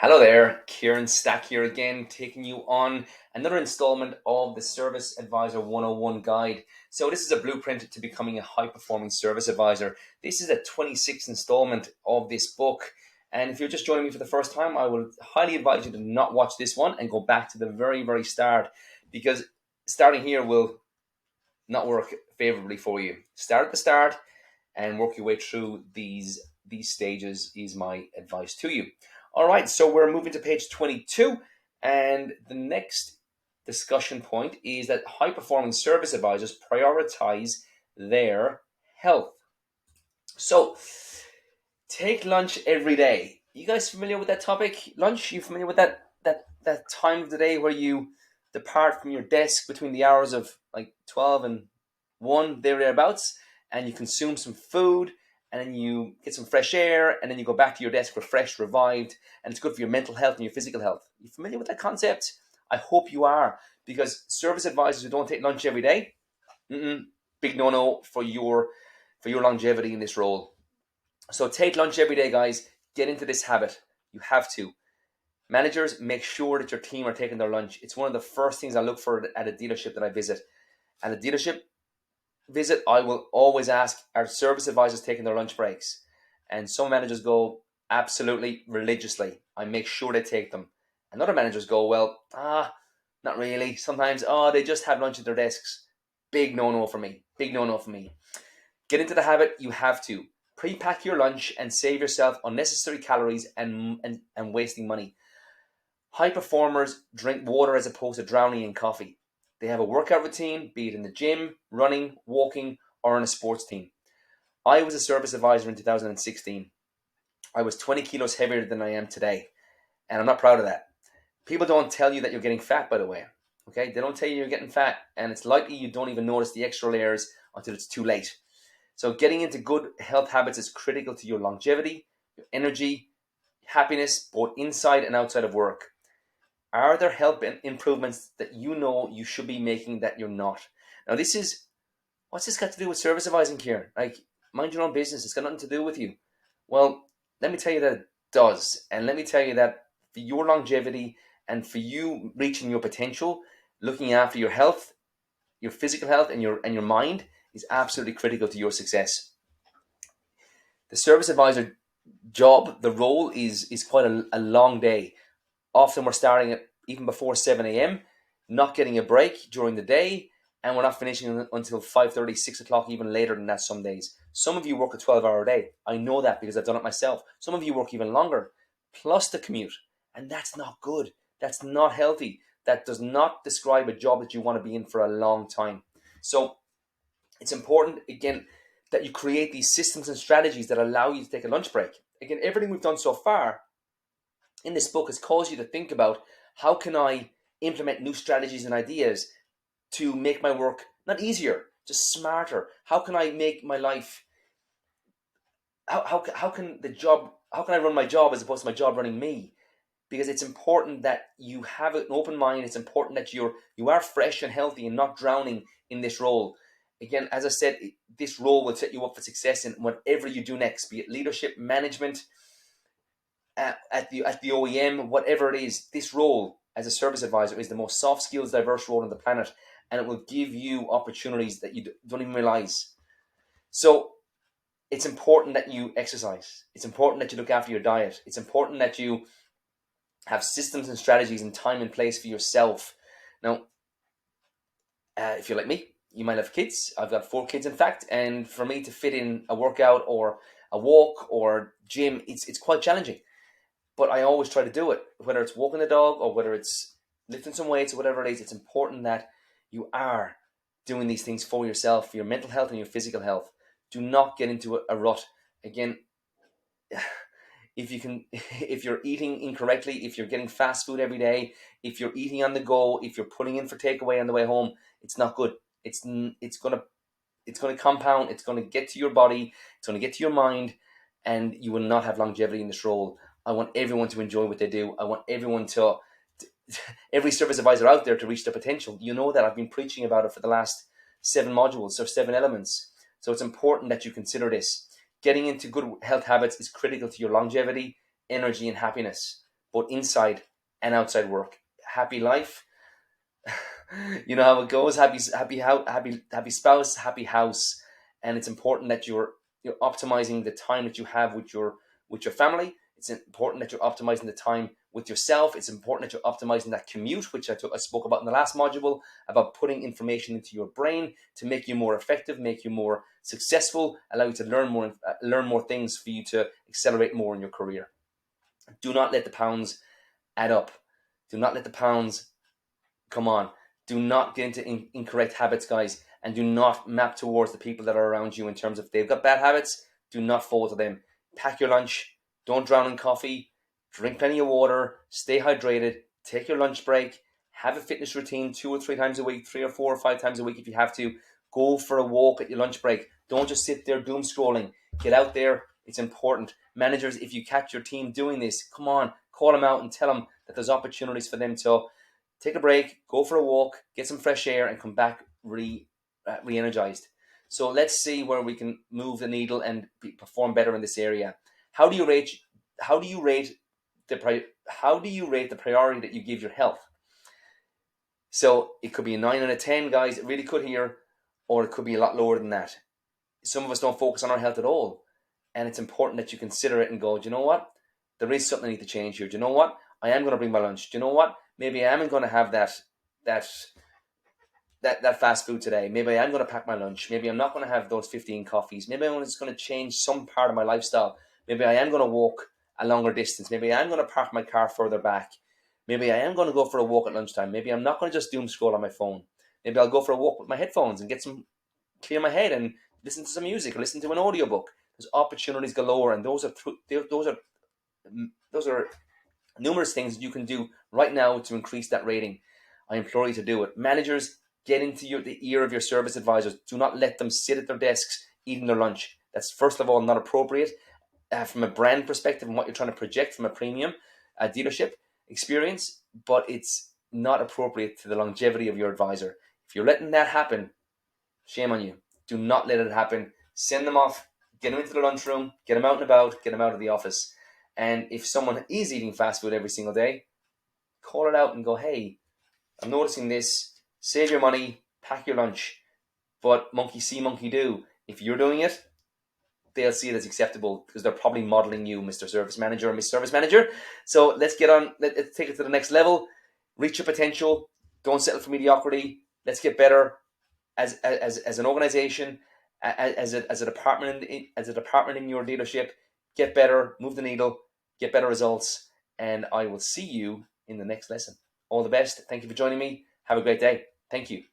Hello there, Kieran Stack here again, taking you on another installment of the Service Advisor 101 guide. So, this is a blueprint to becoming a high performing service advisor. This is a 26th installment of this book. And if you're just joining me for the first time, I would highly advise you to not watch this one and go back to the very, very start, because starting here will not work favorably for you. Start at the start and work your way through these stages is my advice to you. All right, so we're moving to page 22, and the next discussion point is that high performing service advisors prioritize their health. So, take lunch every day. You guys familiar with that topic? Lunch? You familiar with that time of the day where you depart from your desk between the hours of like 12 and 1 thereabouts, and you consume some food, and then you get some fresh air, and then you go back to your desk refreshed, revived, and it's good for your mental health and your physical health. You familiar with that concept? I hope you are, because service advisors who don't take lunch every day, big no-no for your longevity in this role. So take lunch every day, guys. Get into this habit. You have to. Managers, make sure that your team are taking their lunch. It's one of the first things I look for at a dealership that I visit. At a dealership visit, I will always ask, are service advisors taking their lunch breaks? And some managers go, absolutely, religiously. I make sure they take them. And other managers go, well, not really. Sometimes, they just have lunch at their desks. Big no-no for me. Big no-no for me. Get into the habit. You have to. Pre-pack your lunch and save yourself unnecessary calories and wasting money. High performers drink water as opposed to drowning in coffee. They have a workout routine, be it in the gym, running, walking, or on a sports team. I was a service advisor in 2016. I was 20 kilos heavier than I am today, and I'm not proud of that. People don't tell you that you're getting fat, by the way. Okay, they don't tell you you're getting fat, and it's likely you don't even notice the extra layers until it's too late. So, getting into good health habits is critical to your longevity, your energy, happiness, both inside and outside of work. Are there health improvements that you know you should be making that you're not? Now, what's this got to do with service advising, Kieran? Like, mind your own business. It's got nothing to do with you. Well, let me tell you that it does. And let me tell you that for your longevity and for you reaching your potential, looking after your health, your physical health, and your mind is absolutely critical to your success. The service advisor job, the role is quite a long day. Often we're starting at even before 7 a.m., not getting a break during the day, and we're not finishing until 5:30, 6 o'clock, even later than that some days. Some of you work a 12-hour day. I know that because I've done it myself. Some of you work even longer, plus the commute, and that's not good. That's not healthy. That does not describe a job that you want to be in for a long time. So it's important, again, that you create these systems and strategies that allow you to take a lunch break. Again, everything we've done so far in this book has caused you to think about, how can I implement new strategies and ideas to make my work not easier, just smarter? How can I make my life, how can how can I run my job as opposed to my job running me? Because it's important that you have an open mind. It's important that you are fresh and healthy and not drowning in this role. Again, as I said, this role will set you up for success in whatever you do next, be it leadership, management, at the OEM, whatever it is. This role as a service advisor is the most soft skills diverse role on the planet, and it will give you opportunities that you don't even realize. So it's important that you exercise. It's important that you look after your diet. It's important that you have systems and strategies and time in place for yourself. Now, if you're like me, you might have kids. I've got 4 kids, in fact, and for me to fit in a workout or a walk or gym, it's quite challenging. But I always try to do it, whether it's walking the dog or whether it's lifting some weights or whatever it is. It's important that you are doing these things for yourself, for your mental health and your physical health. Do not get into a rut. Again, if you're eating incorrectly, if you're getting fast food every day, if you're eating on the go, if you're putting in for takeaway on the way home, it's not good. It's gonna compound. It's gonna get to your body. It's gonna get to your mind, and you will not have longevity in this role. I want everyone to enjoy what they do. I want everyone every service advisor out there to reach their potential. You know that I've been preaching about it for the last 7 modules or 7 elements. So it's important that you consider this. Getting into good health habits is critical to your longevity, energy, and happiness. both inside and outside work. Happy life. You know how it goes. Happy spouse, happy house. And it's important that you're optimizing the time that you have with your family. It's important that you're optimizing the time with yourself. It's important that you're optimizing that commute, which I spoke about in the last module, about putting information into your brain to make you more effective, make you more successful, allow you to learn more things for you to accelerate more in your career. Do not let the pounds add up. Do not let the pounds come on. Do not get into incorrect habits, guys, and do not map towards the people that are around you in terms of if they've got bad habits. Do not fall to them. Pack your lunch. Don't drown in coffee. Drink plenty of water. Stay hydrated. Take your lunch break. Have a fitness routine 2 or 3 times a week, 3 or 4 or 5 times a week if you have to. Go for a walk at your lunch break. Don't just sit there doom scrolling. Get out there. It's important. Managers, if you catch your team doing this, come on, call them out and tell them that there's opportunities for them to take a break, go for a walk, get some fresh air, and come back re-energized. So let's see where we can move the needle and perform better in this area. How do you rate? How do you rate the priority that you give your health? So it could be a 9 out of 10, guys. It really could here, or it could be a lot lower than that. Some of us don't focus on our health at all, and it's important that you consider it and go, do you know what? There is something I need to change here. Do you know what? I am going to bring my lunch. Do you know what? Maybe I am going to have that fast food today. Maybe I am going to pack my lunch. Maybe I'm not going to have those 15 coffees. Maybe I'm just going to change some part of my lifestyle. Maybe I am going to walk a longer distance. Maybe I am going to park my car further back. Maybe I am going to go for a walk at lunchtime. Maybe I'm not going to just doom scroll on my phone. Maybe I'll go for a walk with my headphones and get some clear my head and listen to some music or listen to an audiobook. There's opportunities galore, and those are numerous things you can do right now to increase that rating. I implore you to do it. Managers, get into the ear of your service advisors. Do not let them sit at their desks eating their lunch. That's, first of all, not appropriate from a brand perspective and what you're trying to project from a premium dealership experience, but it's not appropriate to the longevity of your advisor. If you're letting that happen, shame on you. Do not let it happen. Send them off. Get them into the lunchroom. Get them out and about. Get them out of the office. And if someone is eating fast food every single day, call it out and go, hey, I'm noticing this. Save your money. Pack your lunch. But monkey see, monkey do. If you're doing it, they'll see it as acceptable because they're probably modeling you, Mr. Service Manager or Miss Service Manager. So let's get on. Let's take it to the next level. Reach your potential. Don't settle for mediocrity. Let's get better as an organization, as a department in your dealership. Get better. Move the needle. Get better results. And I will see you in the next lesson. All the best. Thank you for joining me. Have a great day. Thank you.